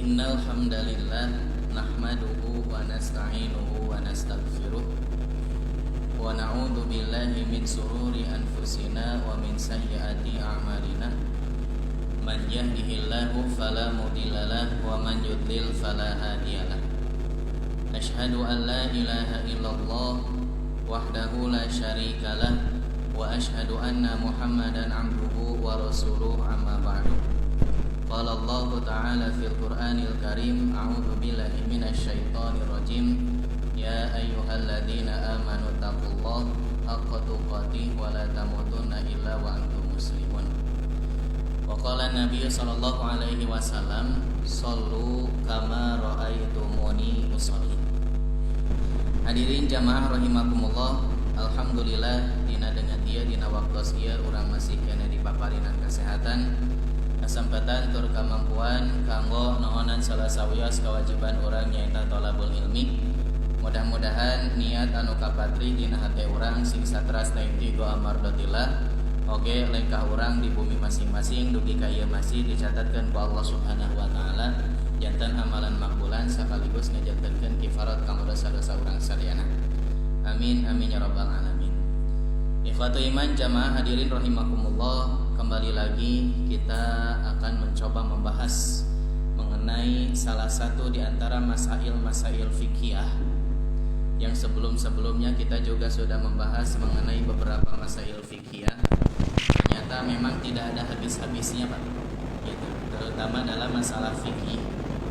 Innal hamdalillah nahmaduhu wa nasta'inuhu wa nastaghfiruh wa na'udzu billahi min sururi anfusina wa min sayyiati a'malina. Man yahdihillahu fala mudhillalah wa man yudlil fala hadiyalah. Asyhadu an la ilaha illallah wahdahu la syarikalah wa asyhadu anna Muhammadan abduhu wa rasuluh, amma ba'du. Qala Allah Ta'ala fil Qur'anil Karim, a'udzu billahi minasy syaithanir rajim. Ya ayyuhalladzina amanu taqullaha haqqa tuqatih wa la tamutunna illa wa antum muslimun. Wa qala Nabi sallallahu alaihi wasallam, shallu kama ra'aitumuni usolli. Hadirin jamaah rahimakumullah, alhamdulillah dina dengan dia dina waktu ieu urang masih kena dipaparinan kesehatan, kesempatan tur kemampuan kanggo nohonan salah sawios kewajiban urang nyaeta thalabul ilmi. Mudah-mudahan niat anu kapatri dina hate urang sing satrasna intigo amardatillah oge lengkah urang di bumi masing-masing dugi ka ieu masjid dicatatkeun ku Allah Subhanahu wa taala janten amalan makbulan sakaligus ngajantenkeun kifarat kanggo dosa-dosa urang sadayana. Amin amin ya rabbal alamin. Ikhwatu iman jamaah hadirin rahimakumullah, kembali lagi kita akan mencoba membahas mengenai salah satu di antara masail fikih yang sebelum-sebelumnya kita juga sudah membahas mengenai beberapa masail fikih. Ternyata memang tidak ada habis-habisnya Pak, gitu. Terutama dalam masalah fikih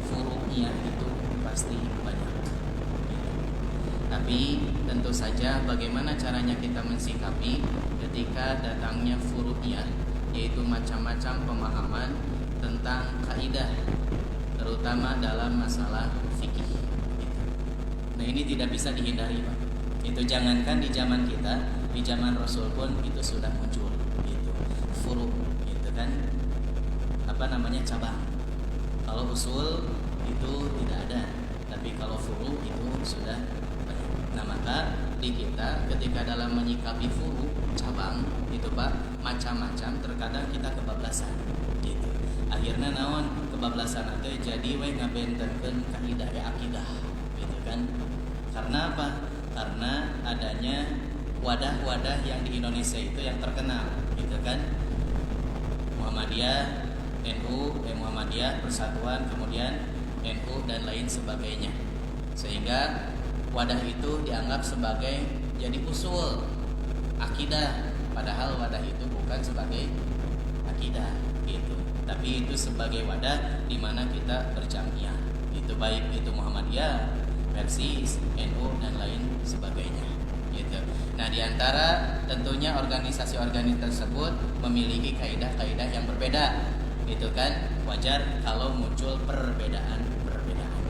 furu'nya itu pasti banyak, gitu. Tapi tentu saja bagaimana caranya kita mensikapi ketika datangnya furu'nya, yaitu macam-macam pemahaman tentang kaidah terutama dalam masalah fikih, gitu. Nah ini tidak bisa dihindari Pak. Itu jangankan di zaman kita, di zaman Rasul pun itu sudah muncul, gitu. Furu, gitu kan? Apa namanya, cabang. Kalau usul itu tidak ada, tapi kalau furu itu sudah banyak. Nah maka di kita ketika dalam menyikapi furu cabang itu Pak macam-macam, terkadang kita kebablasan, gitu. Akhirnya naon kebablasan itu jadi we ngabentenkeun kaidah akidah, gitu kan? Karena apa? Karena adanya wadah-wadah yang di Indonesia itu yang terkenal, gitu kan? Muhammadiyah, NU, Muhammadiyah, Persatuan, kemudian NU dan lain sebagainya. Sehingga wadah itu dianggap sebagai jadi usul akidah, padahal wadah itu bukan sebagai akidah, gitu. Tapi itu sebagai wadah di mana kita berjamiah. Itu baik itu Muhammadiyah, Persis, NU dan lain sebagainya, gitu. Nah, di antara tentunya organisasi-organisasi tersebut memiliki kaidah-kaidah yang berbeda, gitu kan? Wajar kalau muncul perbedaan-perbedaan.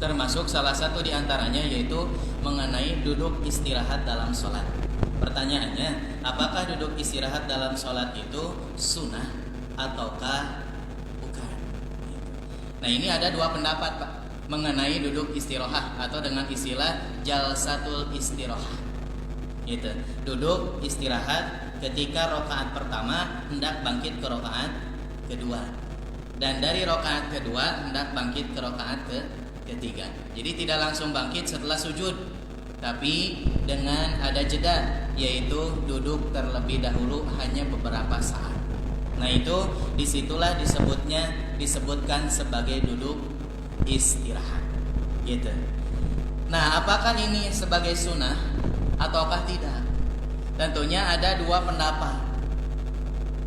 Termasuk salah satu di antaranya yaitu mengenai duduk istirahat dalam sholat. Pertanyaannya, apakah duduk istirahat dalam sholat itu sunnah ataukah bukan? Nah ini ada dua pendapat Pak mengenai duduk istirahat atau dengan istilah jalsatul istirahat. Gitu. Duduk istirahat ketika rakaat pertama hendak bangkit ke rakaat kedua, dan dari rakaat kedua hendak bangkit ke rakaat ketiga. Jadi tidak langsung bangkit setelah sujud, tapi dengan ada jeda, yaitu duduk terlebih dahulu hanya beberapa saat. Nah itu disitulah disebutkan sebagai duduk istirahat, gitu. Nah apakah ini sebagai sunnah ataukah tidak? Tentunya ada dua pendapat.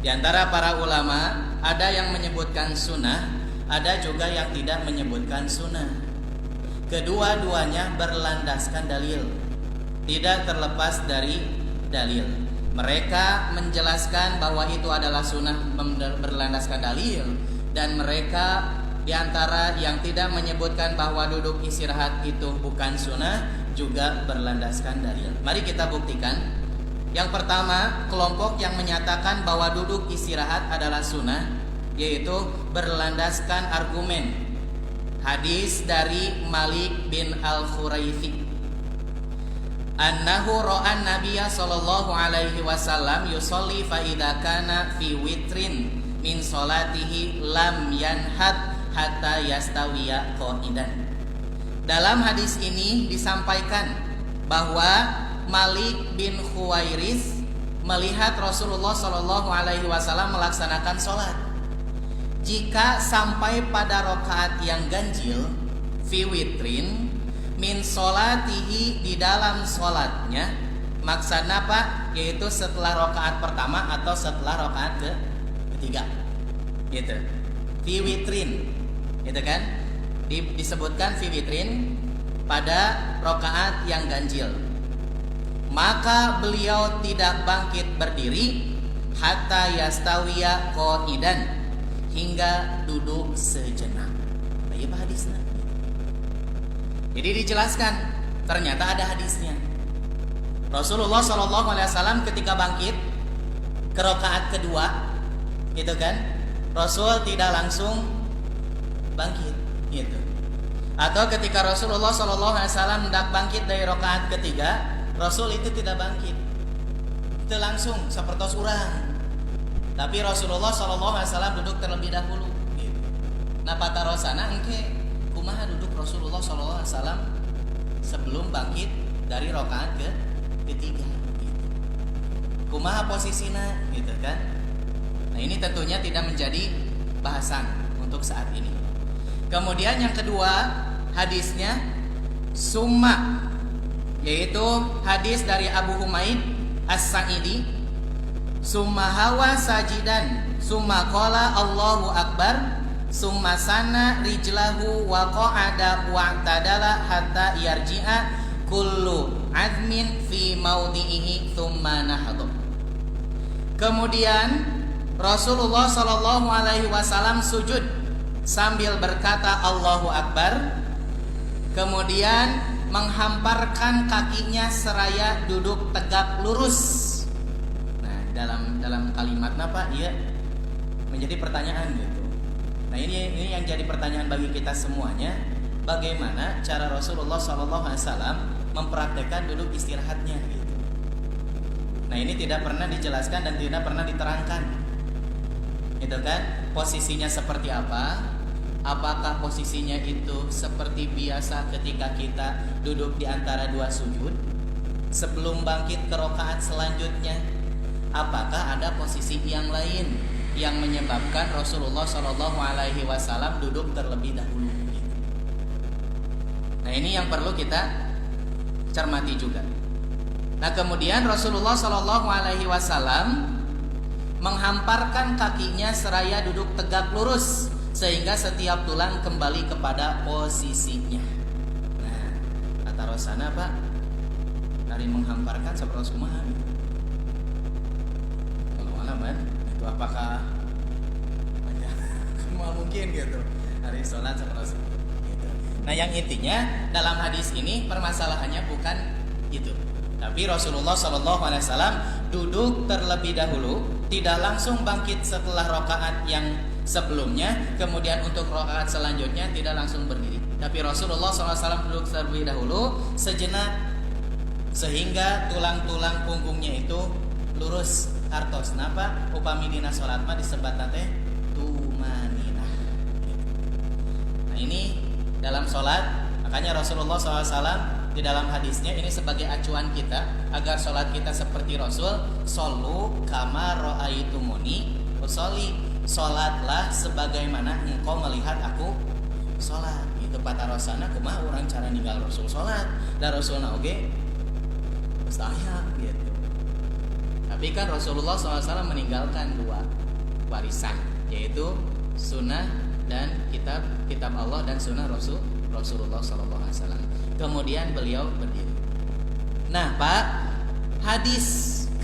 Di antara para ulama ada yang menyebutkan sunnah, ada juga yang tidak menyebutkan sunnah. Kedua-duanya berlandaskan dalil, tidak terlepas dari dalil. Mereka menjelaskan bahwa itu adalah sunnah berlandaskan dalil, dan mereka di antara yang tidak menyebutkan bahwa duduk istirahat itu bukan sunnah juga berlandaskan dalil. Mari kita buktikan. Yang pertama, kelompok yang menyatakan bahwa duduk istirahat adalah sunnah, yaitu berlandaskan argumen hadis dari Malik bin Al-Khuraifi. Annahu ra'an Nabiyya sallallahu alaihi wasallam yusolli fa idza kana fi witrin min salatihi lam yanhad hatta yastawiya qa'idan. Dalam hadis ini disampaikan bahwa Malik bin Khuwairis melihat Rasulullah Shallallahu Alaihi Wasallam melaksanakan sholat. Jika sampai pada rakaat yang ganjil, fi witrin min sholatihi, di dalam sholatnya, maksudnya apa? Yaitu setelah rakaat pertama atau setelah rakaat ketiga, gitu. Fi witrin, gitu kan? Disebutkan fi witrin pada rakaat yang ganjil. Maka beliau tidak bangkit berdiri hatta yastawiya qa'idan, hingga duduk sejenak. Iya apa hadisnya? Jadi dijelaskan, ternyata ada hadisnya. Rasulullah SAW ketika bangkit ke rakaat kedua, gitu kan? Rasul tidak langsung bangkit, gitu. Atau ketika Rasulullah SAW hendak bangkit dari rakaat ketiga, Rasul itu tidak bangkit, itu langsung seperti urang. Tapi Rasulullah SAW duduk terlebih dahulu, gitu. Nah patarosana engke kumaha duduk Rasulullah SAW sebelum bangkit dari rakaat ketiga, gitu. Kumaha posisinya, gitu kan? Nah ini tentunya tidak menjadi bahasan untuk saat ini. Kemudian yang kedua hadisnya summa, yaitu hadis dari Abu Humaid As-Sa'idi. Summa hawa sajidan summa qala Allahu Akbar summa sana rijlahu wa qa'ada wa tadala hatta yarji'a kullu azmin fi maudhihi thumma nahadu. Kemudian Rasulullah Shallallahu Alaihi Wasallam sujud sambil berkata Allahu Akbar, kemudian menghamparkan kakinya seraya duduk tegak lurus. Dalam kalimat apa? Iya, menjadi pertanyaan gitu. Nah ini yang jadi pertanyaan bagi kita semuanya. Bagaimana cara Rasulullah SAW mempraktekkan duduk istirahatnya gitu. Nah ini tidak pernah dijelaskan dan tidak pernah diterangkan, gitu kan? Posisinya seperti apa? Apakah posisinya itu seperti biasa ketika kita duduk di antara dua sujud sebelum bangkit ke rakaat selanjutnya? Apakah ada posisi yang lain yang menyebabkan Rasulullah Shallallahu Alaihi Wasallam duduk terlebih dahulu? Nah ini yang perlu kita cermati juga. Nah kemudian Rasulullah Shallallahu Alaihi Wasallam menghamparkan kakinya seraya duduk tegak lurus sehingga setiap tulang kembali kepada posisinya. Nah kata Rosana Pak, dari menghamparkan seperti kumaha? Itu apakah mungkin gitu hari sholat seperti itu. Nah yang intinya dalam hadis ini permasalahannya bukan itu, tapi Rasulullah SAW duduk terlebih dahulu, tidak langsung bangkit setelah rakaat yang sebelumnya, kemudian untuk rakaat selanjutnya tidak langsung berdiri, tapi Rasulullah SAW duduk terlebih dahulu sejenak sehingga tulang-tulang punggungnya itu lurus. Artos napa upami dina salat mah disebat teh tumaninah. Nah ini dalam salat, makanya Rasulullah SAW di dalam hadisnya ini sebagai acuan kita agar salat kita seperti Rasul. Shollu kama ra'aitumuni usolli, salatlah sebagaimana engkau melihat aku salat. Itu patarosana kumaha urang cara ninggal Rasul salat, da Rasulna oge mustahil gitu. Tapi kan Rasulullah SAW meninggalkan dua warisan, yaitu sunnah dan kitab Allah dan sunnah Rasulullah SAW. Kemudian beliau berdiri. Nah Pak,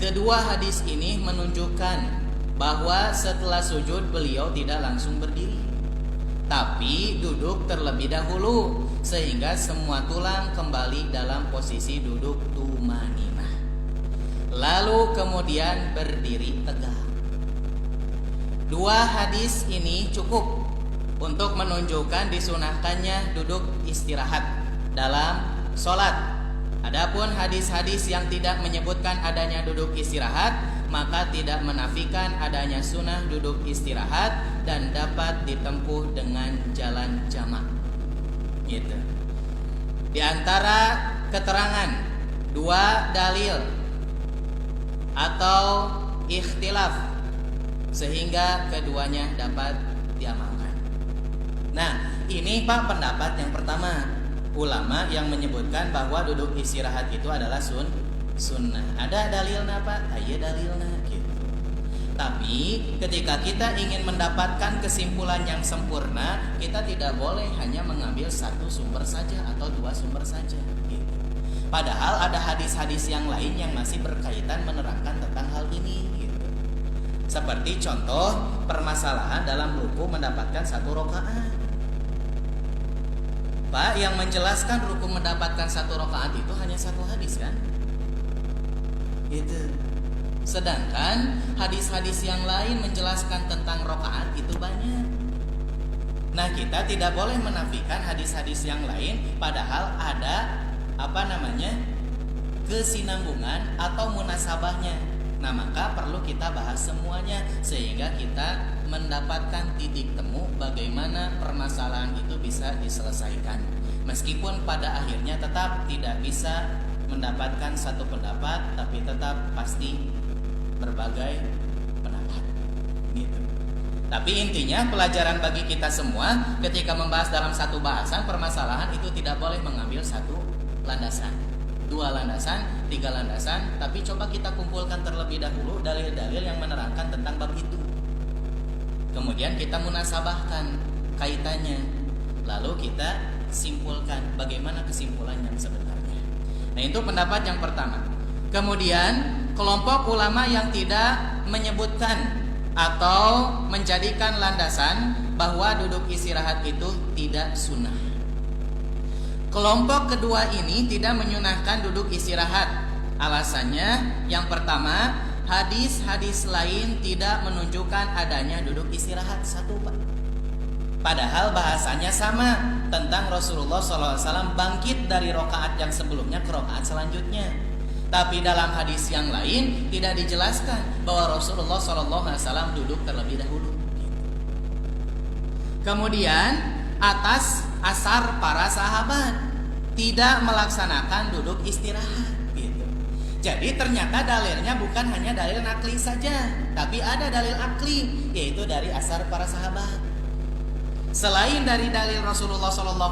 kedua hadis ini menunjukkan bahwa setelah sujud beliau tidak langsung berdiri, tapi duduk terlebih dahulu sehingga semua tulang kembali dalam posisi duduk tumaninah. Lalu kemudian berdiri tegak. Dua hadis ini cukup untuk menunjukkan disunahkannya duduk istirahat dalam sholat. Adapun hadis-hadis yang tidak menyebutkan adanya duduk istirahat maka tidak menafikan adanya sunnah duduk istirahat dan dapat ditempuh dengan jalan jamak. Gitu. Di antara keterangan dua dalil atau ikhtilaf sehingga keduanya dapat diamalkan. Nah, ini Pak pendapat yang pertama, ulama yang menyebutkan bahwa duduk istirahat itu adalah sunnah. Ada dalilnya Pak? Aya dalilnya gitu. Tapi ketika kita ingin mendapatkan kesimpulan yang sempurna, kita tidak boleh hanya mengambil satu sumber saja atau dua sumber saja gitu. Padahal ada hadis-hadis yang lain yang masih berkaitan menerangkan tentang hal ini gitu. Seperti contoh permasalahan dalam ruku mendapatkan satu rakaat. Pak, yang menjelaskan ruku mendapatkan satu rakaat itu hanya satu hadis kan? Itu. Sedangkan hadis-hadis yang lain menjelaskan tentang rakaat itu banyak. Nah, kita tidak boleh menafikan hadis-hadis yang lain padahal ada kesinambungan atau munasabahnya. Nah, maka perlu kita bahas semuanya sehingga kita mendapatkan titik temu bagaimana permasalahan itu bisa diselesaikan. Meskipun pada akhirnya tetap tidak bisa mendapatkan satu pendapat, tapi tetap pasti berbagai pendapat. Gitu. Tapi intinya pelajaran bagi kita semua ketika membahas dalam satu bahasan permasalahan itu tidak boleh mengambil satu landasan, dua landasan, tiga landasan, tapi coba kita kumpulkan terlebih dahulu dalil-dalil yang menerangkan tentang bab itu. Kemudian kita munasabahkan kaitannya, lalu kita simpulkan bagaimana kesimpulan yang sebenarnya. Nah, itu pendapat yang pertama. Kemudian kelompok ulama yang tidak menyebutkan atau menjadikan landasan bahwa duduk istirahat itu tidak sunnah. Kelompok kedua ini tidak menyunahkan duduk istirahat. Alasannya yang pertama, hadis-hadis lain tidak menunjukkan adanya duduk istirahat. Satu Pak. Padahal bahasanya sama tentang Rasulullah SAW bangkit dari rakaat yang sebelumnya ke rakaat selanjutnya. Tapi dalam hadis yang lain tidak dijelaskan bahwa Rasulullah SAW duduk terlebih dahulu. Kemudian atas asar para sahabat tidak melaksanakan duduk istirahat. Jadi ternyata dalilnya bukan hanya dalil nakli saja, tapi ada dalil akli, yaitu dari asar para sahabat. Selain dari dalil Rasulullah SAW,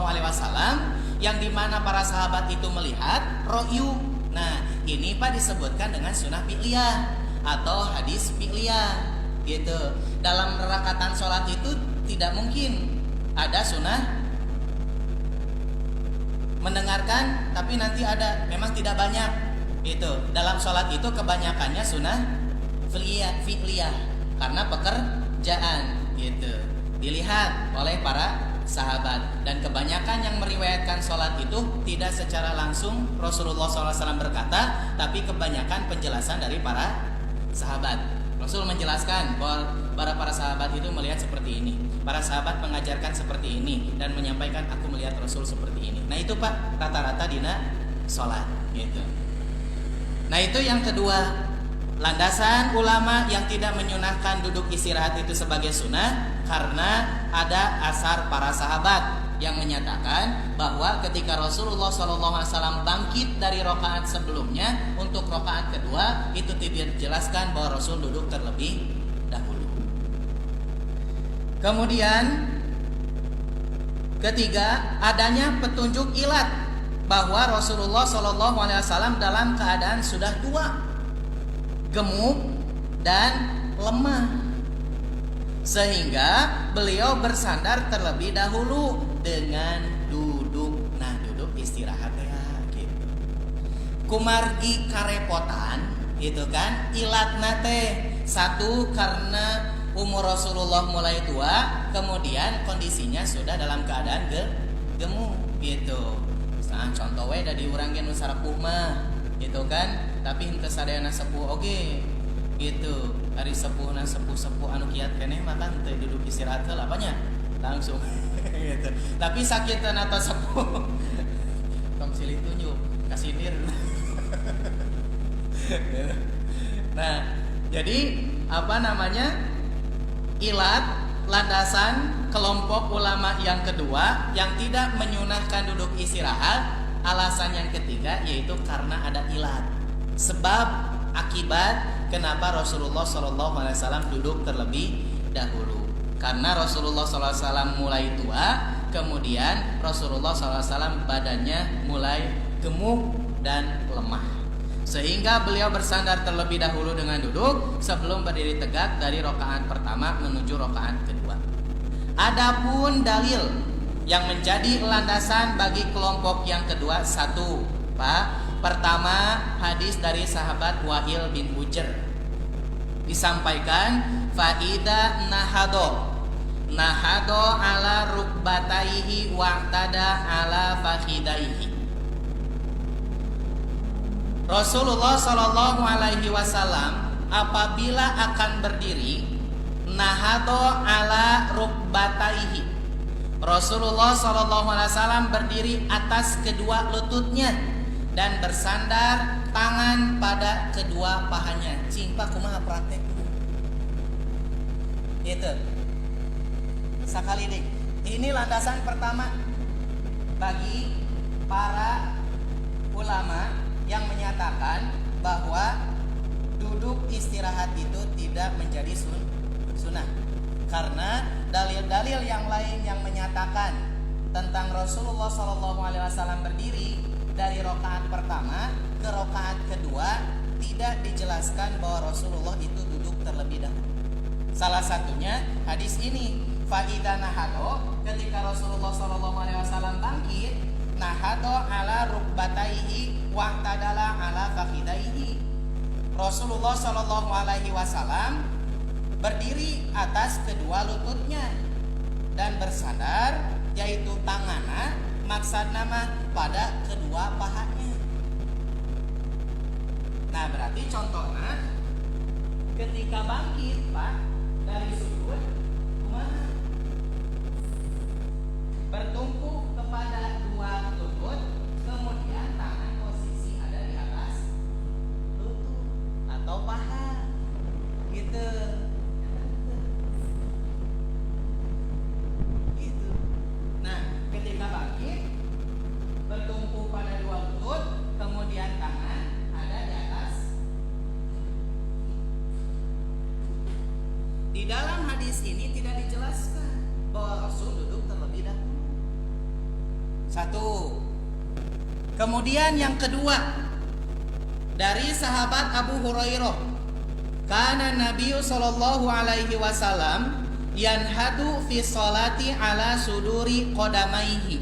yang dimana para sahabat itu melihat ro'yu. Nah, ini Pak disebutkan dengan sunnah fi'liyah atau hadis fi'liyah, gitu. Dalam rakatan sholat itu tidak mungkin ada sunnah mendengarkan, tapi nanti ada, memang tidak banyak. Itu dalam sholat itu kebanyakannya sunnah fi'liyah karena pekerjaan gitu dilihat oleh para sahabat, dan kebanyakan yang meriwayatkan sholat itu tidak secara langsung Rasulullah SAW berkata, tapi kebanyakan penjelasan dari para sahabat. Rasul menjelaskan bahwa para sahabat itu melihat seperti ini, para sahabat mengajarkan seperti ini dan menyampaikan aku melihat Rasul seperti ini. Nah itu Pak rata-rata dina sholat gitu. Nah itu yang kedua, landasan ulama yang tidak menyunahkan duduk istirahat itu sebagai sunnah karena ada asar para sahabat yang menyatakan bahwa ketika Rasulullah SAW bangkit dari rakaat sebelumnya untuk rakaat kedua itu tidak dijelaskan bahwa Rasul duduk terlebih dahulu. Kemudian ketiga, adanya petunjuk ilat bahwa Rasulullah SAW dalam keadaan sudah tua, gemuk dan lemah, sehingga beliau bersandar terlebih dahulu dengan duduk. Nah, duduk istirahat ya gitu. Kumargi karepotan itu kan ilatna teh satu karena umur Rasulullah mulai tua, kemudian kondisinya sudah dalam keadaan gemuk gitu. Nah, contoh we da diurang ge nu sarepuh mah gitu kan, tapi henteu sadayana sepuh oge gitu. Ari sepuhna sepuh-sepuh anu kiat keneh mah kan teu duduk istirahat heula apanya langsung gitu. Tapi sakitan atau sepuh tong silih tunjuk kasindir. Nah, Jadi ilat landasan kelompok ulama yang kedua yang tidak menyunahkan duduk istirahat, alasan yang ketiga yaitu karena ada ilat, sebab akibat kenapa Rasulullah SAW duduk terlebih dahulu. Karena Rasulullah SAW mulai tua, kemudian Rasulullah SAW badannya mulai gemuk dan lemah, sehingga beliau bersandar terlebih dahulu dengan duduk sebelum berdiri tegak dari rakaat pertama menuju rakaat kedua. Adapun dalil yang menjadi landasan bagi kelompok yang kedua, satu, Pak. Pertama, hadis dari sahabat Wa'il bin Hujr. Disampaikan, faida nahado ala rukbataihi wa'tada ala fakhidaihi. Rasulullah Shallallahu Alaihi Wasallam apabila akan berdiri, nahado ala rukbataihi, Rasulullah Shallallahu Alaihi Wasallam berdiri atas kedua lututnya dan bersandar tangan pada kedua pahanya. Cingpa kumaha praktek itu sekali deh. Ini landasan pertama bagi para ulama yang menyatakan bahwa duduk istirahat itu tidak menjadi sunnah, karena dalil-dalil yang lain yang menyatakan tentang Rasulullah SAW berdiri dari rakaat pertama ke rakaat kedua tidak dijelaskan bahwa Rasulullah itu duduk terlebih dahulu. Salah satunya hadis ini, faida nahado, ketika Rasulullah SAW bangkit, nahado ala rukbataihi wa'tadala ala fakhidaihi. Rasulullah Shallallahu Alaihi Wasallam berdiri atas kedua lututnya dan bersandar, yaitu tanganna maksud nama pada kedua pahanya. Nah, berarti contohnya ketika bangkit Pak dari sujud, kumaha? Bertumpu kepada dua lutut, kemudian tangan posisi ada di atas lutut atau paha, gitu. Gitu. Nah, ketika bangkit bertumpu pada dua lutut, kemudian tangan ada di atas. Di dalam hadis ini tidak dijelaskan bahwa Rasul duduk terlebih dahulu. Satu. Kemudian yang kedua, dari sahabat Abu Hurairah, kana Nabi sallallahu alaihi wasallam yanhadu fi sholati ala suduri qadamaihi.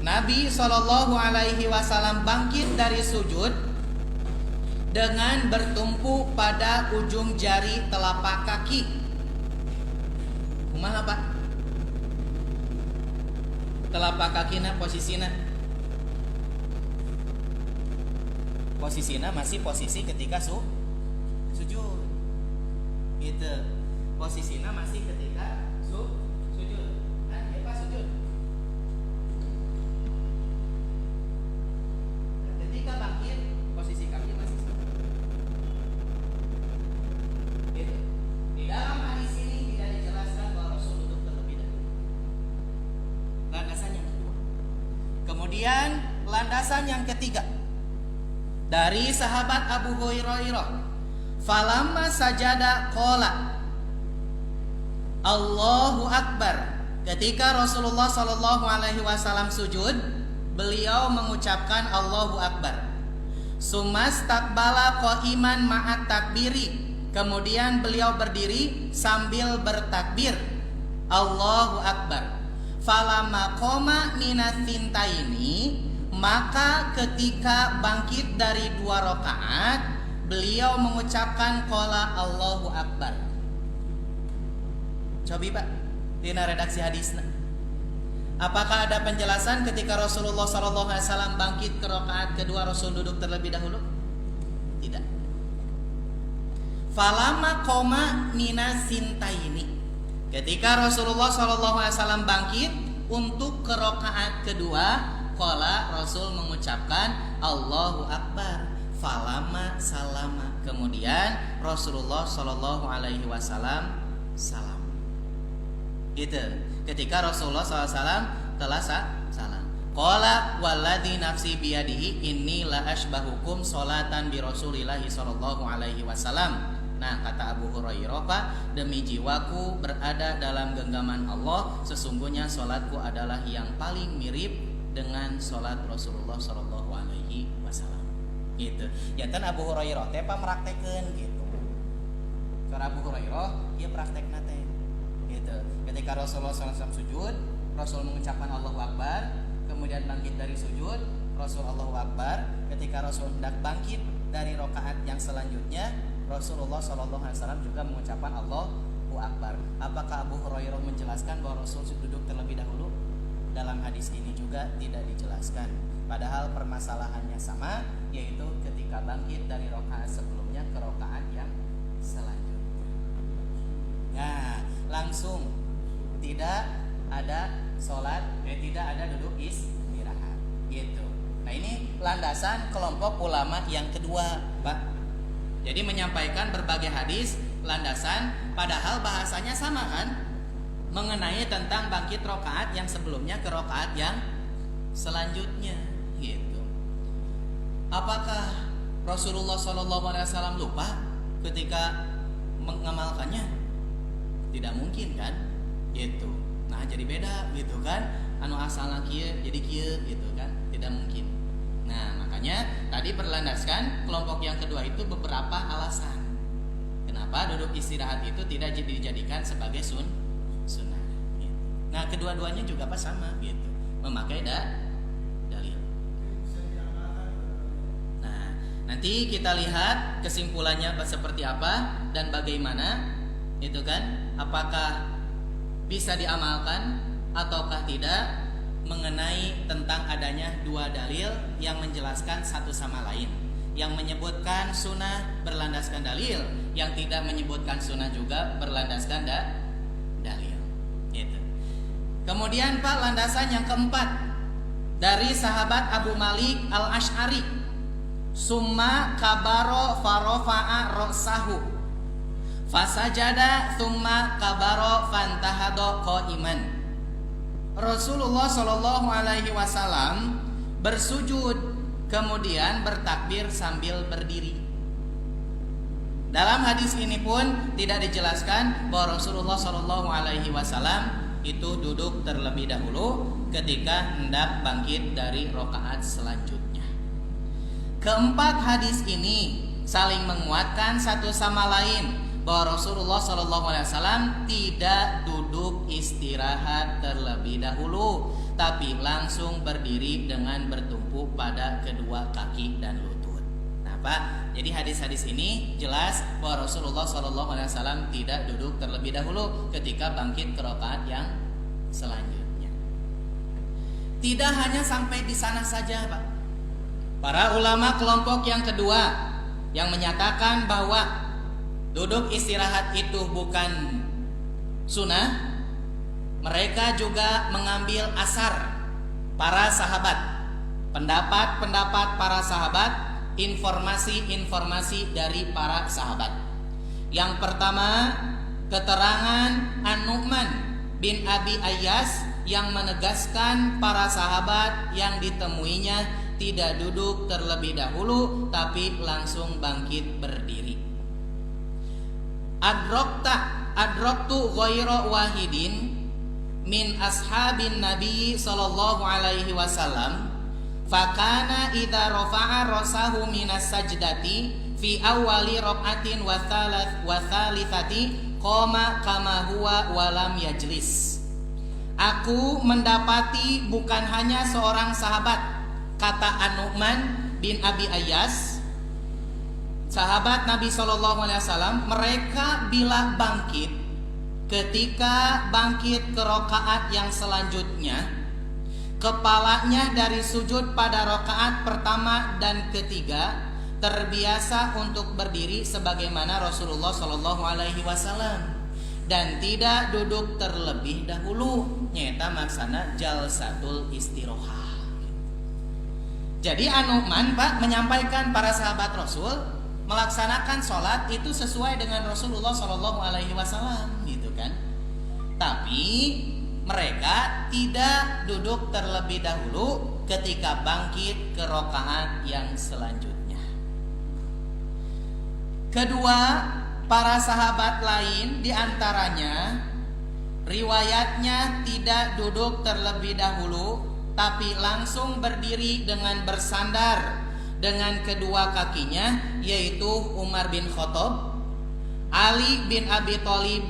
Nabi sallallahu alaihi wasallam bangkit dari sujud dengan bertumpu pada ujung jari telapak kaki. Kumaha Pak? Telapak kakina posisinya masih posisi ketika sujud. Gitu. Posisinya masih ketika sujud. Nah, ya Pak, sujud. Nah, ketika bangkit, posisi kaki masih sama. Gitu. Di dalam hadis ini tidak dijelaskan bahwa Rasul duduk terlebih dahulu. Landasan yang kedua. Kemudian landasan yang ketiga, dari sahabat Abu Hurairah, falamma sajada qala Allahu Akbar. Ketika Rasulullah Shallallahu Alaihi Wasallam sujud, beliau mengucapkan Allahu Akbar. Sumastaqbala qaiman ma'at takbiri. Kemudian beliau berdiri sambil bertakbir, Allahu Akbar. Falamma qoma minatsintaini, maka ketika bangkit dari dua rakaat, beliau mengucapkan qala Allahu Akbar. Cobi Pak, dina redaksi hadisna. Apakah ada penjelasan ketika Rasulullah SAW bangkit ke rakaat kedua Rasul duduk terlebih dahulu? Tidak. Falama koma mina sintaini. Ketika Rasulullah SAW bangkit untuk ke rakaat kedua, qala Rasul mengucapkan Allahu Akbar. Falama salama. Kemudian Rasulullah Shallallahu Alaihi Wasallam salam. Gitu. Ketika Rasulullah SAW telah salam. Qala walladzi nafsi biyadihi inni la asbahukum sholatan bi Rasulillah sallallahu alaihi wasallam. Nah, kata Abu Hurairah, Pak, demi jiwaku berada dalam genggaman Allah, sesungguhnya salatku adalah yang paling mirip dengan salat Rasulullah sallallahu alaihi wasallam. Gitu. Janten Abu Hurairah teh pamraktekeun gitu. Cara Abu Hurairah ieu praktekna teh. Gitu. Ketika Rasulullah sallallahu alaihi wasallam sujud, Rasul mengucapkan Allahu Akbar, kemudian bangkit dari sujud, Rasul Allahu Akbar. Ketika Rasul hendak bangkit dari rakaat yang selanjutnya, Rasulullah SAW juga mengucapkan Allahu Akbar. Apakah Abu Hurairah menjelaskan bahwa Rasul duduk terlebih dahulu? Dalam hadis ini juga tidak dijelaskan. Padahal permasalahannya sama, yaitu ketika bangkit dari rakaat sebelumnya ke rakaat yang selanjutnya. Nah, langsung tidak ada sholat, tidak ada duduk istirahat gitu. Nah, ini landasan kelompok ulama yang kedua, Pak. Jadi menyampaikan berbagai hadis landasan, padahal bahasanya sama kan, mengenai tentang bangkit rokaat yang sebelumnya ke rokaat yang selanjutnya gitu. Apakah Rasulullah SAW lupa ketika mengamalkannya? Tidak mungkin kan gitu. Nah, jadi beda gitu kan, anu asalna kieu jadi kieu gitu kan, tidak mungkin. Nah, makanya tadi berlandaskan kelompok yang kedua itu beberapa alasan kenapa duduk istirahat itu tidak dijadikan sebagai sunnah gitu. Nah, kedua-duanya juga apa sama gitu, memakai dalil. Nah, nanti kita lihat kesimpulannya seperti apa dan bagaimana itu kan, apakah bisa diamalkan ataukah tidak, mengenai tentang adanya dua dalil yang menjelaskan satu sama lain. Yang menyebutkan sunnah berlandaskan dalil, yang tidak menyebutkan sunnah juga berlandaskan dalil. Gitu. Kemudian Pak, landasan yang keempat dari sahabat Abu Malik Al-Asy'ari, summa kabaro farofa'a ra'sahu fasajada thumma kabaro fantahado qaiman. Rasulullah Shallallahu Alaihi Wasallam bersujud kemudian bertakbir sambil berdiri. Dalam hadis ini pun tidak dijelaskan bahwa Rasulullah Shallallahu Alaihi Wasallam itu duduk terlebih dahulu ketika hendak bangkit dari rakaat selanjutnya. Keempat hadis ini saling menguatkan satu sama lain bahwa Rasulullah SAW tidak duduk istirahat terlebih dahulu, tapi langsung berdiri dengan bertumpu pada kedua kaki dan lutut. Nah, Pak, jadi hadis-hadis ini jelas bahwa Rasulullah SAW tidak duduk terlebih dahulu ketika bangkit ke rakaat yang selanjutnya. Tidak hanya sampai di sana saja, Pak. Para ulama kelompok yang kedua yang menyatakan bahwa duduk istirahat itu bukan sunnah, mereka juga mengambil asar para sahabat, pendapat-pendapat para sahabat, informasi-informasi dari para sahabat. Yang pertama, keterangan An-Nu'man bin Abi Ayyas yang menegaskan para sahabat yang ditemuinya tidak duduk terlebih dahulu tapi langsung bangkit berdiri. Adroktu ghaira wahidin min ashabin Nabi sallallahu alaihi wasallam fakana idza rafa'a rasahu minas sajdati fi awwali raq'atin wa thalithati qama kama huwa wa lam yajlis. Aku mendapati bukan hanya seorang sahabat, kata An-Nu'man bin Abi Ayyas, sahabat Nabi SAW, mereka bila bangkit, ketika bangkit ke rakaat yang selanjutnya, kepalanya dari sujud pada rakaat pertama dan ketiga terbiasa untuk berdiri sebagaimana Rasulullah SAW dan tidak duduk terlebih dahulu. Nyata maksana jalsatul istirohah. Jadi An-Nu'man, Pak, menyampaikan para sahabat Rasul melaksanakan sholat itu sesuai dengan Rasulullah Shallallahu Alaihi Wasallam, gitu kan? Tapi mereka tidak duduk terlebih dahulu ketika bangkit ke rakaat yang selanjutnya. Kedua, para sahabat lain diantaranya riwayatnya tidak duduk terlebih dahulu, tapi langsung berdiri dengan bersandar dengan kedua kakinya, yaitu Umar bin Khattab, Ali bin Abi Thalib,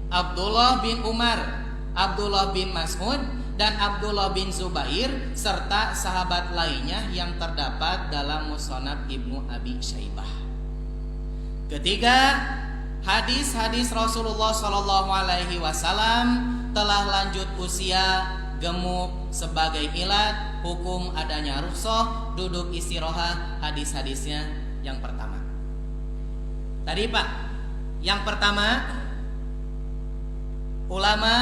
Abdullah bin Umar, Abdullah bin Mas'ud, dan Abdullah bin Zubair, serta sahabat lainnya yang terdapat dalam Musnad Ibnu Abi Syaibah. Ketiga, hadis-hadis Rasulullah Shallallahu Alaihi Wasallam telah lanjut usia, gemuk sebagai ilat hukum adanya rukhsah duduk istirahat. Hadis-hadisnya yang pertama. Tadi Pak, yang pertama ulama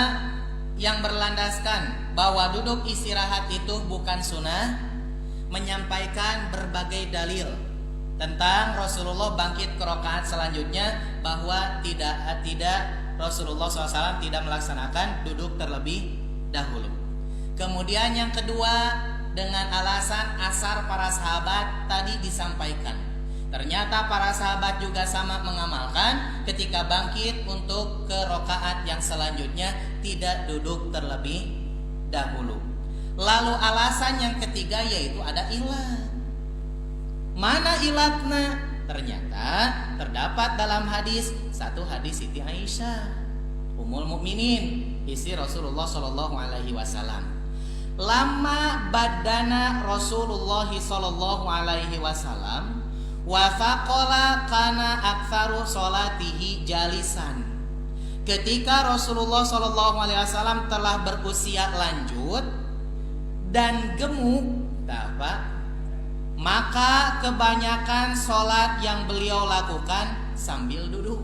yang berlandaskan bahwa duduk istirahat itu bukan sunnah menyampaikan berbagai dalil tentang Rasulullah bangkit ke rakaat selanjutnya, bahwa tidak Rasulullah SAW tidak melaksanakan duduk terlebih dahulu. Kemudian yang kedua, dengan alasan asar para sahabat tadi disampaikan. Ternyata para sahabat juga sama mengamalkan ketika bangkit untuk ke rakaat yang selanjutnya tidak duduk terlebih dahulu. Lalu alasan yang ketiga yaitu ada ilat. Mana ilatnya? Ternyata terdapat dalam satu hadis Siti Aisyah Ummul Mukminin, istri Rasulullah Shallallahu Alaihi Wasallam. Lama badana Rasulullah Shallallahu Alaihi Wasallam wa faqala kana aktsaru sholatihi jalisan. Ketika Rasulullah Shallallahu Alaihi Wasallam telah berusia lanjut dan gemuk, maka kebanyakan sholat yang beliau lakukan sambil duduk.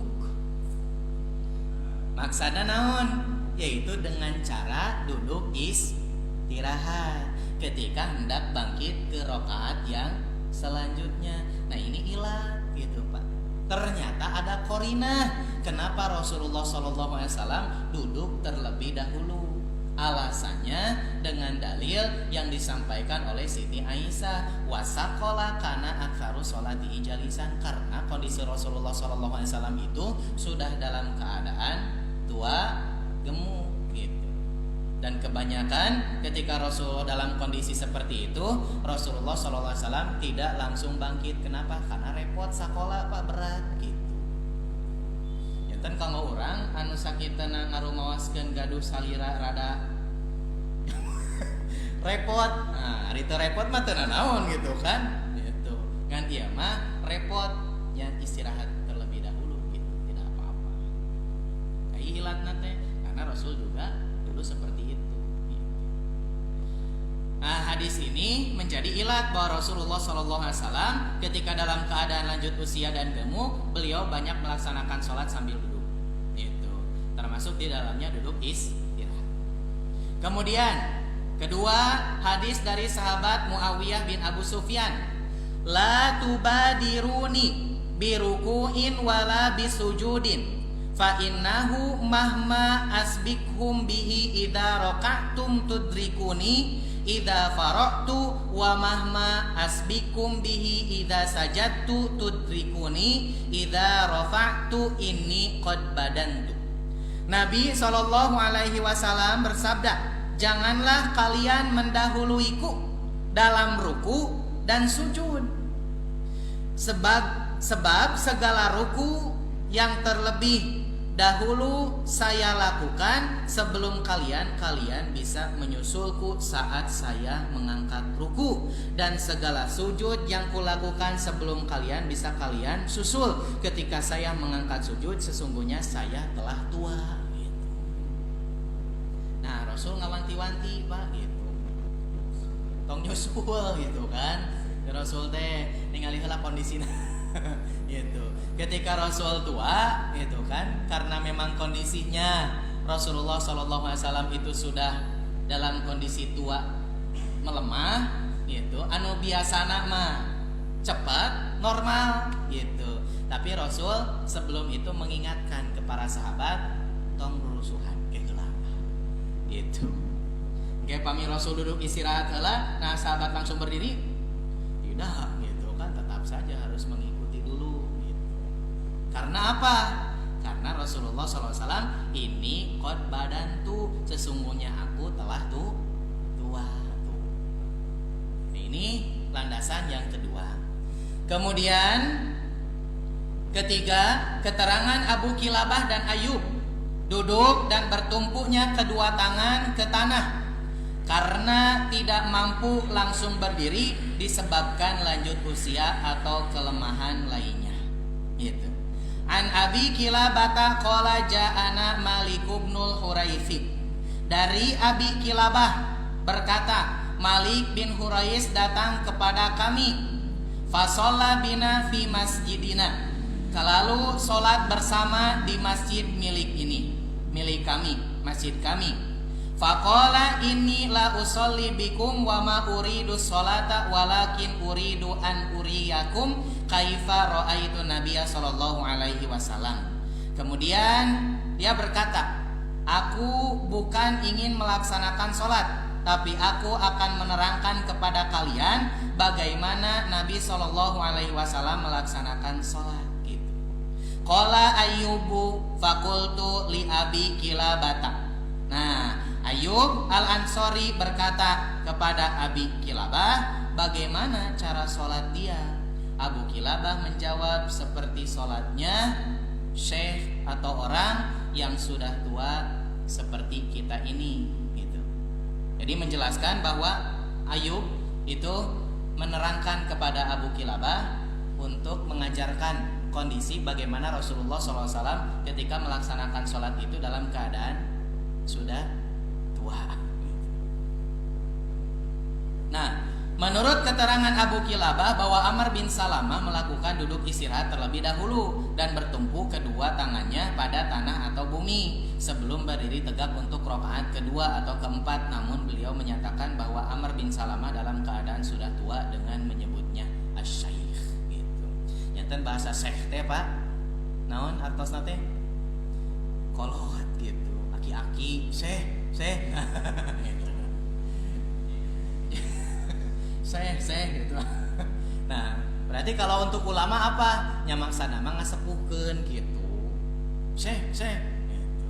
Maksudnya naon? Yaitu dengan cara duduk istirahat ketika hendak bangkit ke rakaat yang selanjutnya. Nah ini ilat gitu Pak. Ternyata ada qarinah kenapa Rasulullah SAW duduk terlebih dahulu. Alasannya dengan dalil yang disampaikan oleh Siti Aisyah, wasaqala kana aktsaru sholatihi jalisan, karena kondisi Rasulullah SAW itu sudah dalam keadaan tua, gemuk gitu. Dan kebanyakan ketika Rasul dalam kondisi seperti itu, Rasulullah SAW tidak langsung bangkit. Kenapa? Karena repot sakola Pak, berat gitu. Kan kanggo orang anu sakitna ngarumawaskeun gaduh salira rada repot. Nah, ari teu repot mah teu naon gitu kan. Gitu. Kan ieu mah repot ya istirahat terlebih dahulu gitu, tidak apa-apa. Kai ilatna teh karena Rasul juga dulu seperti itu gitu. Nah, hadis ini menjadi ilat bahwa Rasulullah SAW ketika dalam keadaan lanjut usia dan gemuk, beliau banyak melaksanakan sholat sambil duduk. Termasuk di dalamnya duduk istirahat. Kemudian kedua, hadis dari sahabat Muawiyah bin Abu Sufyan, la tubadiruni biruku'in wala bisujudin fa innahu mahma asbikhum bihi idza raqa'tum tudrikuni idza faraqtu wa mahma asbikum bihi idza sajadtu tudrikuni idza rafa'tu inni qad badantu. Nabi Shallallahu Alaihi Wasallam bersabda, janganlah kalian mendahuluiku dalam ruku dan sujud, sebab segala ruku yang terlebih dahulu saya lakukan sebelum kalian bisa menyusulku saat saya mengangkat ruku, dan segala sujud yang kulakukan sebelum kalian bisa kalian susul ketika saya mengangkat sujud, sesungguhnya saya telah tua gitu. Nah Rasul ngawanti-wanti Pak gitu, tong nyusul gitu kan. Rasul teh ningali heula kondisina gitu. Ketika Rasul tua gitu kan, karena memang kondisinya Rasulullah SAW itu sudah dalam kondisi tua melemah gitu. Anu biasana mah cepat normal gitu. Tapi Rasul sebelum itu mengingatkan ke para sahabat, tong rusuhan kayak heula. Gitu. Kayak pami Rasul duduk istirahat heula, nah sahabat langsung berdiri. Tidak, gitu kan, tetap saja harus mengikuti dulu gitu. Karena apa? Karena Rasulullah SAW ini qad badantu, sesungguhnya aku telah tua tuh. Ini landasan yang kedua. Kemudian ketiga, keterangan Abu Kilabah dan Ayub duduk dan bertumpuknya kedua tangan ke tanah karena tidak mampu langsung berdiri disebabkan lanjut usia atau kelemahan lainnya. Gitu. An Abi Kilabah qala ja'ana Malik ibnul Huraitsi. Dari Abi Kilabah berkata, Malik bin Hurais datang kepada kami. Fasalla bina fi masjidina. Lalu solat bersama di masjid milik kami, masjid kami. Faqala inni la usolli bikum wa ma uridu sholata walakin uridu an uriyakum kaifa ra'aitu Nabiya sallallahu alaihi wasallam. Kemudian dia berkata, aku bukan ingin melaksanakan sholat, tapi aku akan menerangkan kepada kalian bagaimana Nabi sallallahu alaihi wasallam melaksanakan sholat. Gitu. Qala Ayyubu fakultu li Abi Kilabata. Nah, Ayub Al-Ansori berkata kepada Abi Kilabah, bagaimana cara sholat dia? Abu Kilabah menjawab, seperti sholatnya syekh atau orang yang sudah tua seperti kita ini. Gitu. Jadi menjelaskan bahwa Ayub itu menerangkan kepada Abu Kilabah untuk mengajarkan kondisi bagaimana Rasulullah SAW ketika melaksanakan sholat itu dalam keadaan sudah tua. Nah, menurut keterangan Abu Kilabah bahwa Amr bin Salamah melakukan duduk istirahat terlebih dahulu dan bertumpu kedua tangannya pada tanah atau bumi sebelum berdiri tegak untuk rakaat kedua atau keempat. Namun beliau menyatakan bahwa Amr bin Salamah dalam keadaan sudah tua dengan menyebutnya asy-syaikh gitu. Nyanten bahasa syekh teh Pak. Naon artosna teh? Kolot gitu. Aki-aki, syekh saya gitu. Nah, berarti kalau untuk ulama apa? Nya maksana mah ngasepuhkeun gitu. Syekh gitu.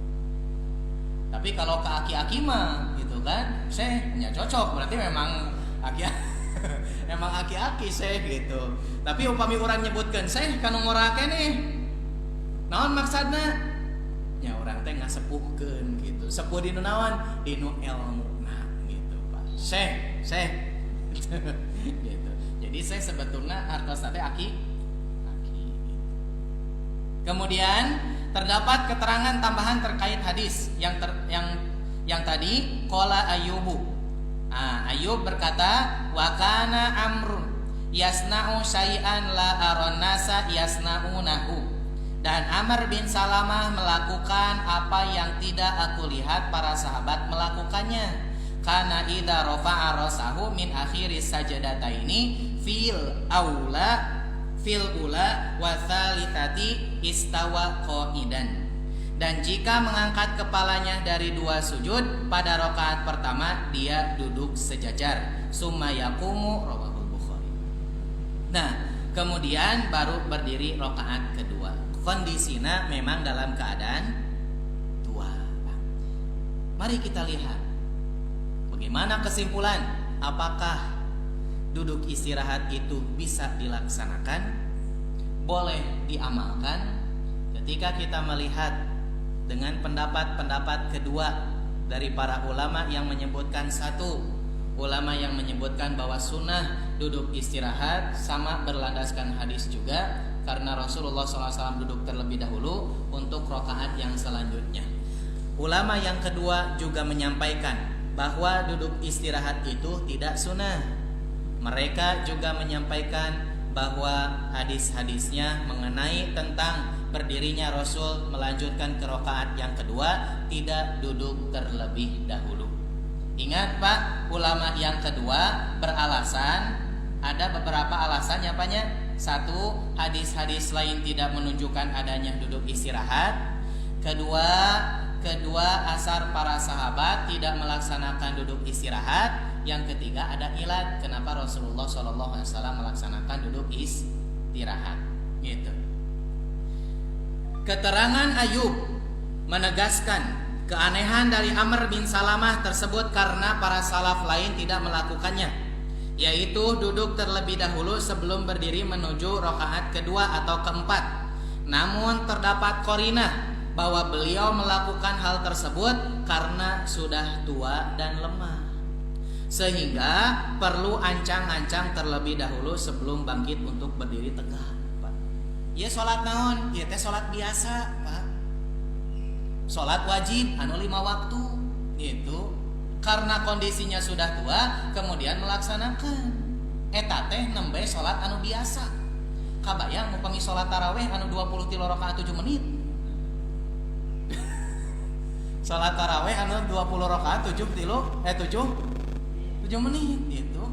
Tapi kalau ke aki-aki mah gitu kan, syekh nya cocok, berarti memang aki emang aki-aki syekh gitu. Tapi upami urang nyebutkeun syekh kanu ngora keneh. Naon maksudna? Nya urang teh ngasepuhkeun gitu. Sepuh dinu naon? Dinu ilmuna gitu, Pak. Syekh gitu. Jadi saya sebetulnya artosna teh aki. Kemudian terdapat keterangan tambahan terkait hadis yang tadi qala Ayyubu. Ayub berkata, wa kana amrun yasna'u syai'an la aron nasa yasna'unahu. Dan Amr bin Salamah melakukan apa yang tidak aku lihat para sahabat melakukannya. Karena idza rafa'a rasahu min akhiris sajadataini fil ula wa tsalitsati istawa qa'idan. Dan jika mengangkat kepalanya dari dua sujud pada rakaat pertama dia duduk sejajar. Summa yaqumu rawahul Bukhari. Nah, kemudian baru berdiri rakaat kedua. Kondisinya memang dalam keadaan tua. Mari kita lihat bagaimana kesimpulan. Apakah duduk istirahat itu bisa dilaksanakan? Boleh diamalkan ketika kita melihat dengan pendapat-pendapat kedua dari para ulama yang menyebutkan satu, ulama yang menyebutkan bahwa sunnah duduk istirahat sama berlandaskan hadis juga karena Rasulullah SAW duduk terlebih dahulu untuk rakaat yang selanjutnya. Ulama yang kedua juga menyampaikan bahwa duduk istirahat itu tidak sunnah. Mereka juga menyampaikan bahwa hadis-hadisnya mengenai tentang berdirinya Rasul melanjutkan ke rakaat yang kedua tidak duduk terlebih dahulu. Ingat Pak, ulama yang kedua beralasan, ada beberapa alasannya Paknya. Satu, hadis-hadis lain tidak menunjukkan adanya duduk istirahat. Kedua, asar para sahabat tidak melaksanakan duduk istirahat. Yang ketiga, ada ilat kenapa Rasulullah SAW melaksanakan duduk istirahat. Gitu. Keterangan Ayub menegaskan keanehan dari Amr bin Salamah tersebut karena para salaf lain tidak melakukannya, yaitu duduk terlebih dahulu sebelum berdiri menuju rakaat kedua atau keempat. Namun terdapat qarinah bahwa beliau melakukan hal tersebut karena sudah tua dan lemah, sehingga perlu ancang-ancang terlebih dahulu sebelum bangkit untuk berdiri tegak. Ya sholat naon, ya teh sholat biasa, Pak. Sholat wajib anu 5 waktu, gitu. Karena kondisinya sudah tua, kemudian melaksanakan. Eta teh nembe sholat anu biasa. Kabayang upami sholat taraweh anu 23 rakaat 7 menit. Sholat taraweh anu 20 rakaat 7 menit, gitu.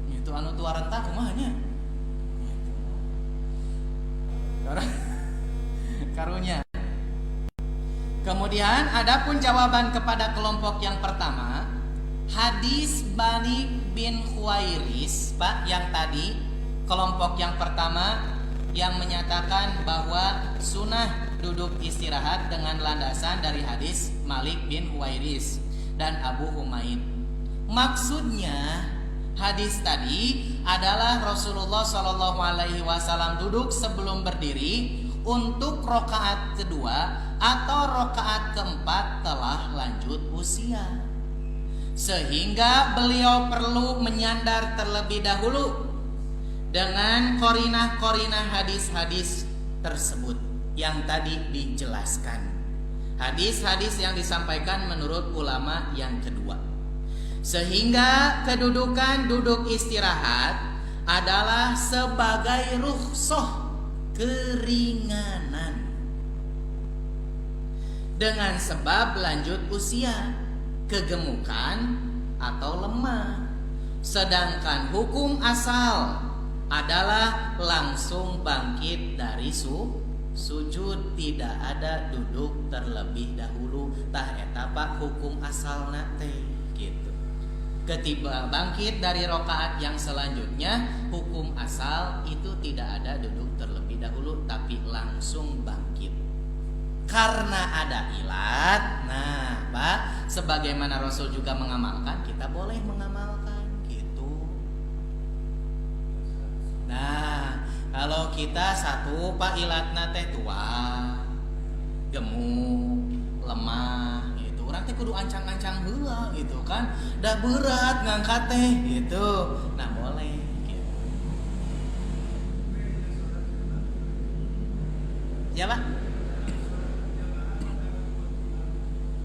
Itu anu tua renta kumahanya. Karunya. Kemudian adapun jawaban kepada kelompok yang pertama, hadis Bani bin Khuwairis, Pak, yang tadi kelompok yang pertama yang menyatakan bahwa sunnah duduk istirahat dengan landasan dari hadis Malik bin Khuwairis dan Abu Humaid. Maksudnya hadis tadi adalah Rasulullah SAW duduk sebelum berdiri untuk rakaat kedua atau rakaat keempat telah lanjut usia, sehingga beliau perlu menyandar terlebih dahulu dengan qarinah-qarinah hadis-hadis tersebut yang tadi dijelaskan. Hadis-hadis yang disampaikan menurut ulama yang kedua. Sehingga kedudukan duduk istirahat adalah sebagai rukhsah, keringanan, dengan sebab lanjut usia, kegemukan atau lemah. Sedangkan hukum asal adalah langsung bangkit dari sujud, tidak ada duduk terlebih dahulu. Tah eta Pak hukum asal nate gitu. Ketiba bangkit dari rakaat yang selanjutnya, hukum asal itu tidak ada duduk terlebih dahulu, tapi langsung bangkit. Karena ada ilat, nah Pak, sebagaimana Rasul juga mengamalkan, kita boleh mengamalkan gitu. Nah, kalau kita satu Pak ilatna teh tua, gemuk, lemah, orang teh kudu ancang-ancang heula gitu kan, dah berat ngangkat teh gitu, nah boleh gitu. Ya Pak.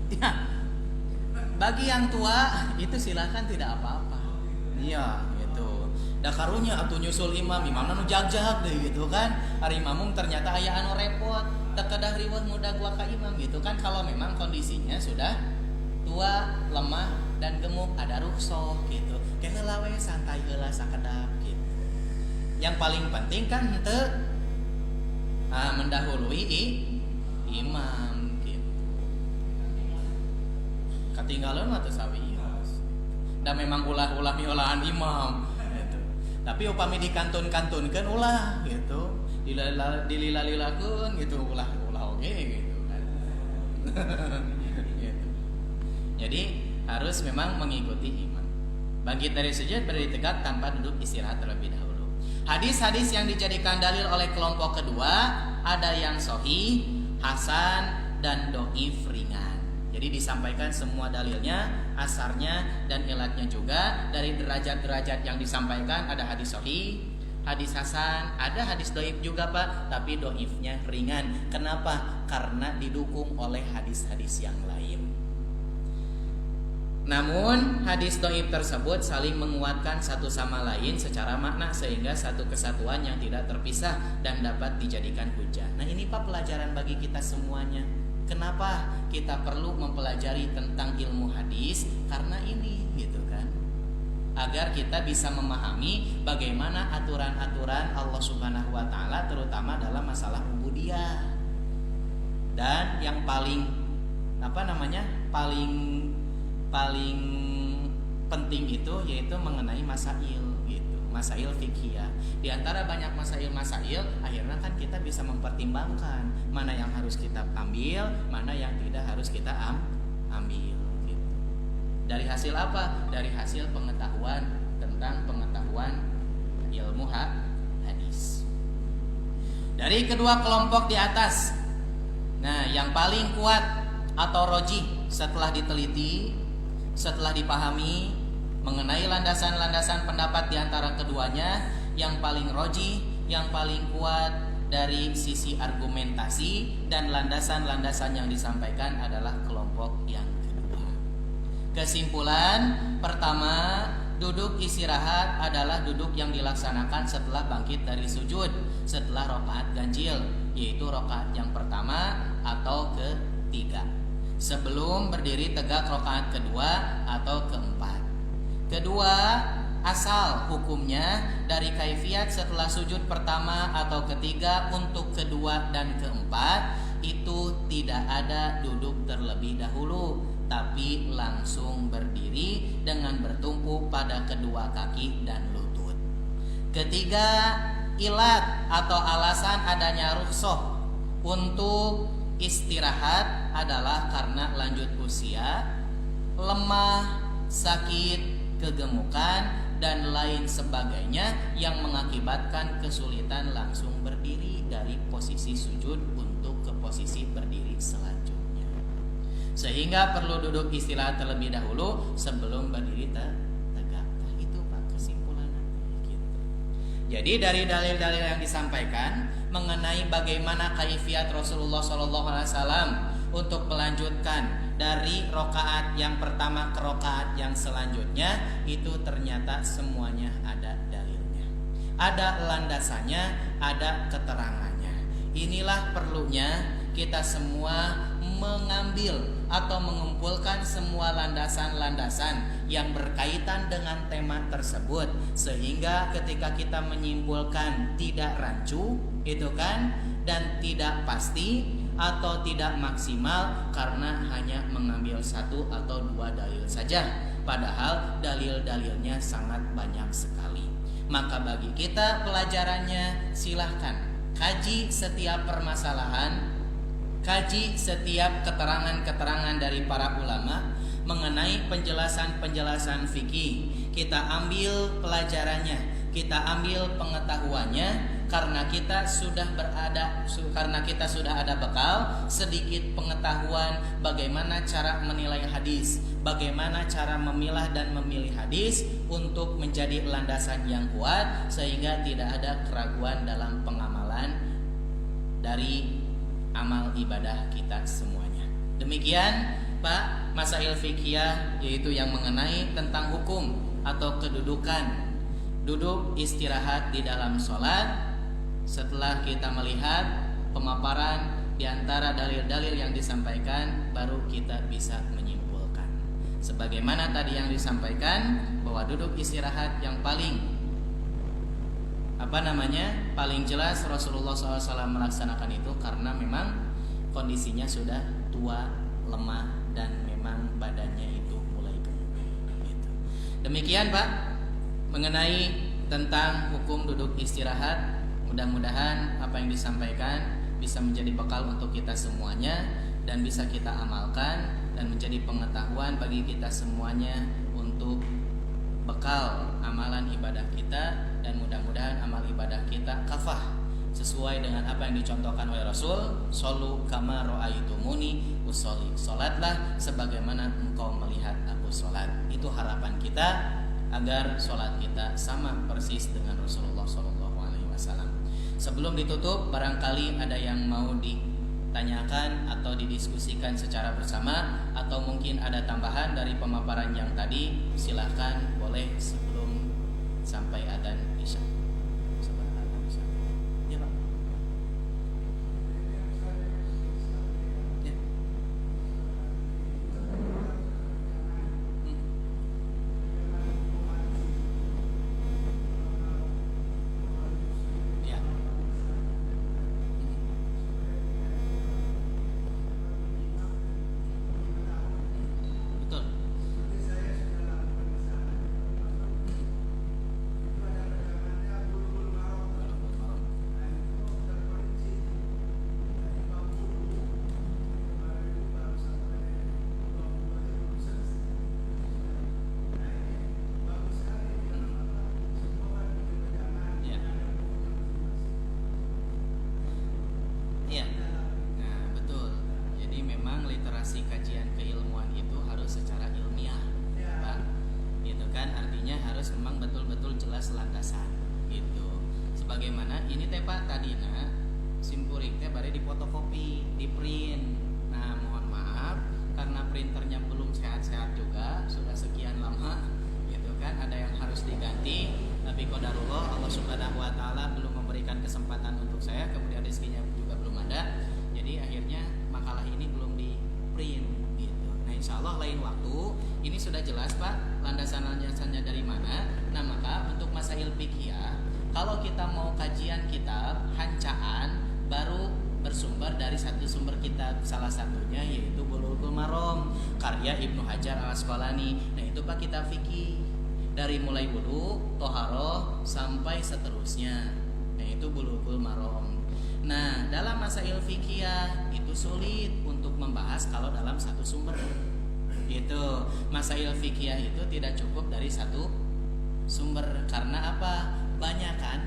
Ya, bagi yang tua itu silakan tidak apa-apa. Iya gitu. Da karunya atuh nyusul imam nu jag-jag deh gitu kan. Ari mamung ternyata aya anu repot. Terkedah riweuh muda gua ka imam gitu kan. Kalau memang kondisinya sudah tua, lemah dan gemuk, ada rukhsah gitu. Kayak heula we santai heula sakedap gitu. Yang paling penting kan henteu mendahului imam gitu. Katinggalan mah teu sawios. Da memang ulah-ulah miolahan imam gitu. Tapi upami dikantun-kantunkeun ulah gitu. Dilila-lilakeun gitu, ulah oge gitu kan. Gitu. Jadi harus memang mengikuti imam. Bangkit dari sujud berdiri tegak tanpa duduk istirahat terlebih dahulu. Hadis-hadis yang dijadikan dalil oleh kelompok kedua ada yang sahih, hasan dan dhaif ringan. Jadi disampaikan semua dalilnya, asarnya dan ilatnya juga. Dari derajat-derajat yang disampaikan ada hadis sahih, hadis hasan, ada hadis dhaif juga Pak, tapi dhaifnya ringan. Kenapa? Karena didukung oleh hadis-hadis yang lain. Namun hadis dhaif tersebut saling menguatkan satu sama lain secara makna, sehingga satu kesatuan yang tidak terpisah dan dapat dijadikan hujah. Nah ini Pak pelajaran bagi kita semuanya. Kenapa kita perlu mempelajari tentang ilmu hadis? Karena ini gitu kan. agar kita bisa memahami bagaimana aturan-aturan Allah Subhanahu wa taala terutama dalam masalah ubudiyah. Dan yang paling paling penting itu yaitu mengenai masail gitu, masail fiqhiyah. Di antara banyak masail akhirnya kan kita bisa mempertimbangkan mana yang harus kita ambil, mana yang tidak harus kita ambil gitu. Dari hasil apa? Dari hasil pengetahuan tentang pengetahuan ilmu hadis. Dari kedua kelompok di atas, nah yang paling kuat atau rojih setelah diteliti, setelah dipahami mengenai landasan-landasan pendapat di antara keduanya, yang paling rojih, yang paling kuat dari sisi argumentasi dan landasan-landasan yang disampaikan adalah kelompok yang kedua. Kesimpulan pertama, duduk istirahat adalah duduk yang dilaksanakan setelah bangkit dari sujud, setelah rakaat ganjil, yaitu rakaat yang pertama atau ketiga, sebelum berdiri tegak rakaat kedua atau keempat. Kedua, asal hukumnya dari kaifiat setelah sujud pertama atau ketiga untuk kedua dan keempat itu tidak ada duduk terlebih dahulu, tapi langsung berdiri dengan bertumpu pada kedua kaki dan lutut. Ketiga, ilat atau alasan adanya rukhsah untuk istirahat adalah karena lanjut usia, lemah, sakit, kegemukan, dan lain sebagainya yang mengakibatkan kesulitan langsung berdiri dari posisi sujud untuk ke posisi berdiri selanjutnya, sehingga perlu duduk istirahat terlebih dahulu sebelum berdiri tegak. Nah, itu Pak kesimpulannya gitu. Jadi dari dalil-dalil yang disampaikan mengenai bagaimana kaifiat Rasulullah SAW untuk melanjutkan dari rokaat yang pertama ke rokaat yang selanjutnya, itu ternyata semuanya ada dalilnya, ada landasannya, ada keterangannya. Inilah perlunya kita semua mengambil atau mengumpulkan semua landasan-landasan yang berkaitan dengan tema tersebut, sehingga ketika kita menyimpulkan tidak rancu itu kan, dan tidak pasti atau tidak maksimal karena hanya mengambil satu atau dua dalil saja, padahal dalil-dalilnya sangat banyak sekali. Maka bagi kita pelajarannya, silahkan kaji setiap permasalahan, kaji setiap keterangan-keterangan dari para ulama mengenai penjelasan-penjelasan fikih. Kita ambil pelajarannya, kita ambil pengetahuannya, karena kita sudah ada bekal sedikit pengetahuan bagaimana cara menilai hadis, bagaimana cara memilah dan memilih hadis untuk menjadi landasan yang kuat, sehingga tidak ada keraguan dalam pengamalan dari amal ibadah kita semuanya. Demikian Pak masail fikih, yaitu yang mengenai tentang hukum atau kedudukan duduk istirahat di dalam sholat. Setelah kita melihat pemaparan di antara dalil-dalil yang disampaikan, baru kita bisa menyimpulkan. Sebagaimana tadi yang disampaikan, bahwa duduk istirahat yang paling paling jelas Rasulullah SAW melaksanakan itu karena memang kondisinya sudah tua, lemah, dan memang badannya itu mulai gemuk gitu. Demikian Pak mengenai tentang hukum duduk istirahat. Mudah-mudahan apa yang disampaikan bisa menjadi bekal untuk kita semuanya dan bisa kita amalkan dan menjadi pengetahuan bagi kita semuanya untuk bekal amalan ibadah kita, dan mudah-mudahan amal ibadah kita kafah sesuai dengan apa yang dicontohkan oleh Rasul. Shollu kama ra'aitumuni usolli, salatlah sebagaimana engkau melihat aku salat. Itu harapan kita agar salat kita sama persis dengan Rasulullah SAW. Sebelum ditutup, barangkali ada yang mau ditanyakan atau didiskusikan secara bersama, atau mungkin ada tambahan dari pemaparan yang tadi, silahkan boleh sebelum sampai adzan isya. Ya Pak. Ya. literasi kajian keilmuan itu harus secara ilmiah, Pak. Gitu kan, artinya harus memang betul-betul jelas landasan gitu. Sebagaimana ini teh Pak tadina simpurik teh bare difotokopi, di print. Nah, mohon maaf karena printernya belum sehat-sehat juga, sudah sekian lama gitu kan, ada yang harus diganti. Tapi qadarullah Allah Subhanahu wa taala belum memberikan kesempatan untuk saya, kemudian rezekinya juga belum ada. Jadi akhirnya makalah ini belum di print gitu. Nah, insya Allah lain waktu ini sudah jelas Pak landasan-landasannya dari mana. Nah, maka untuk masail fiqhiyah kalau kita mau kajian kitab hancaan baru bersumber dari satu sumber kitab, salah satunya yaitu Bulughul Maram karya Ibnu Hajar Al-Asqalani. Nah, itu Pak kitab fikih dari mulai wudu, toharoh sampai seterusnya. Nah, itu Bulughul Maram. Nah, dalam masail fikih itu sulit untuk membahas kalau dalam satu sumber. Itu masail fikih itu tidak cukup dari satu sumber. Karena apa? Banyak kan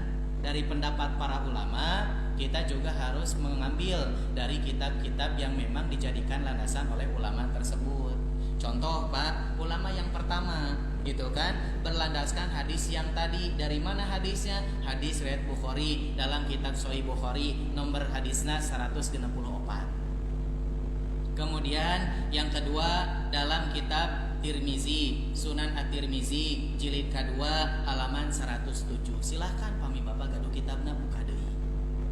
dari pendapat para ulama, kita juga harus mengambil dari kitab-kitab yang memang dijadikan landasan oleh ulama tersebut. Contoh Pak, ulama yang pertama gitu kan berlandaskan hadis yang tadi. Dari mana hadisnya? Hadis riwayat Bukhari dalam kitab Sahih Bukhari nomor hadisnya 164. Kemudian yang kedua dalam kitab Tirmizi, Sunan At-Tirmizi jilid kedua halaman 107. Silahkan pami Bapak gaduh kitabna buka deui.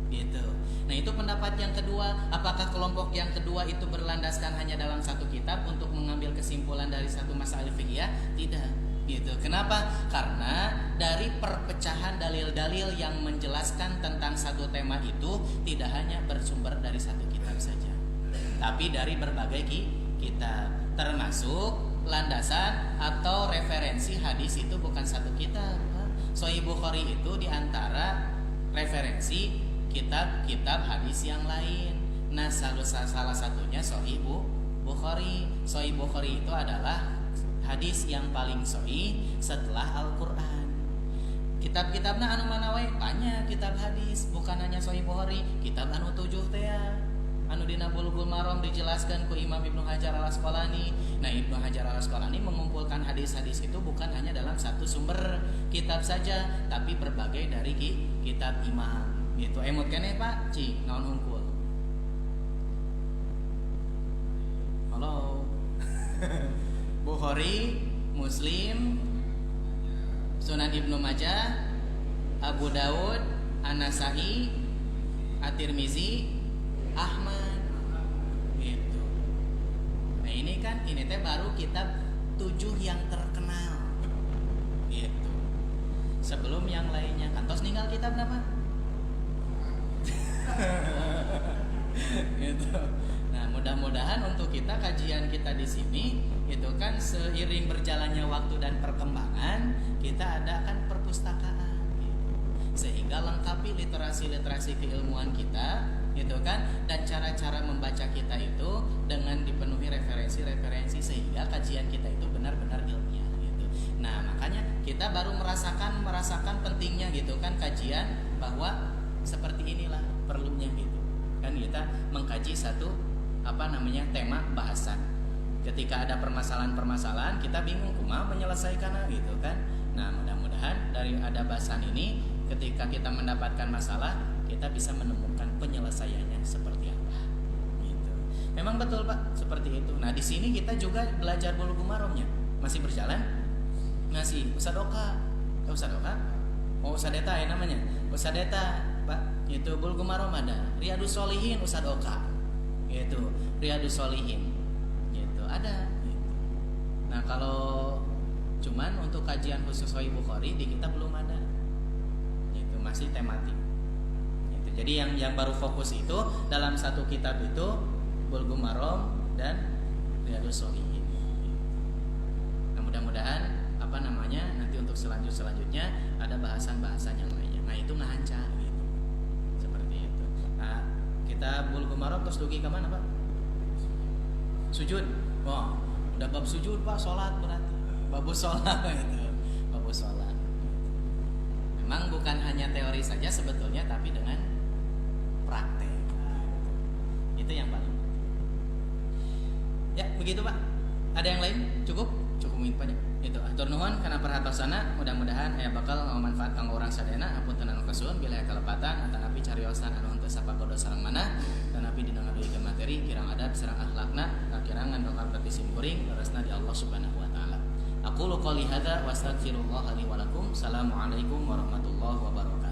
Gitu. Nah, itu pendapat yang kedua. Apakah kelompok yang kedua itu berlandaskan hanya dalam satu kitab untuk mengambil kesimpulan dari satu masalah fikih? Tidak. Gitu. Kenapa? Karena dari perpecahan dalil-dalil yang menjelaskan tentang satu tema itu tidak hanya bersumber dari satu kitab saja, tapi dari berbagai kitab, termasuk landasan atau referensi hadis itu bukan satu kitab. Sahih Bukhari itu diantara referensi kitab-kitab hadis yang lain. Nah, salah satunya Sahih Bukhari. Sahih Bukhari itu adalah hadis yang paling sahih setelah Al-Qur'an. Kitab-kitabna anu mana wae? Banyak kitab hadis, bukan hanya Sahih Bukhari. Kitab anu 7 teh anu dina Bulughul Maram dijelaskan ku Imam Ibnu Hajar Al-Asqalani. Nah, Ibnu Hajar Al-Asqalani mengumpulkan hadis-hadis itu bukan hanya dalam satu sumber kitab saja, tapi berbagai dari kitab imam. Gitu. Emut keneh Pak, ci naon hungkul. Halo. Bukhari, Muslim, Sunan Ibnu Majah, Abu Daud, An-Nasa'i, At-Tirmizi, Ahmad. Gitu. Nah, ini teh baru kitab 7 yang terkenal. Gitu. Sebelum yang lainnya, kantos ninggal kitab apa? Gitu. Nah, mudah-mudahan untuk kita kajian kita di sini itu kan seiring berjalannya waktu dan perkembangan kita adakan perpustakaan gitu. Sehingga lengkapi literasi keilmuan kita gitu kan, dan cara-cara membaca kita itu dengan dipenuhi referensi sehingga kajian kita itu benar-benar ilmiah gitu. Nah, makanya kita baru merasakan pentingnya gitu kan kajian, bahwa seperti inilah perlunya gitu kan, kita mengkaji satu tema bahasan. Ketika ada permasalahan kita bingung kumaha menyelesaikannya gitu kan. Nah, mudah-mudahan dari ada bahasan ini ketika kita mendapatkan masalah kita bisa menemukan penyelesaiannya seperti apa gitu. Memang betul Pak seperti itu. Nah, di sini kita juga belajar Bulughul Maramnya masih berjalan. Masih Ustaz Oka. Ustaz Oka? Oh, Ustaz Deta ya namanya. Ustaz Deta Pak, itu Bulughul Maram ada. Riyadhus Shalihin Ustaz Oka. Gitu. Riyadhus Shalihin. Gitu, ada gitu. Nah, kalau cuman untuk kajian khusus Sahih Bukhari di kita belum ada. Gitu, masih tematik. Gitu. Jadi yang baru fokus itu dalam satu kitab itu Bulughul Maram dan Riyadhus Shalihin. Gitu. Nah, mudah-mudahan nanti untuk selanjutnya ada bahasan-bahasan yang lainnya. Nah, itu ngahanca gitu. Seperti itu. Nah, kita Bulughul Maram terus dugi ke mana, Pak? Sujud. Wah, udah bab sujud, Pak, salat berarti. Bab salat gitu. Bab salat. Memang bukan hanya teori saja sebetulnya, tapi dengan praktek. Itu yang paling penting. Ya, begitu Pak. Ada yang lain? Cukup? Cukup mungkin banyak. Itu atur nuhun kana perhatosana, mudah-mudahan aya bakal manfaat kanggo urang sadayana. Apunten anu kasuhun bila aya kalepatan atanapi cariosan anu henteu sapagodo sareng manah, tanapi dina ngaduikeun materi kirang adab sareng akhlakna, kirang ngandung arti simkuring leresna di Allah Subhanahu wa taala. Aqulu qouli hadza wa astaghfirullah li wa lakum. Assalamualaikum warahmatullahi wabarakatuh.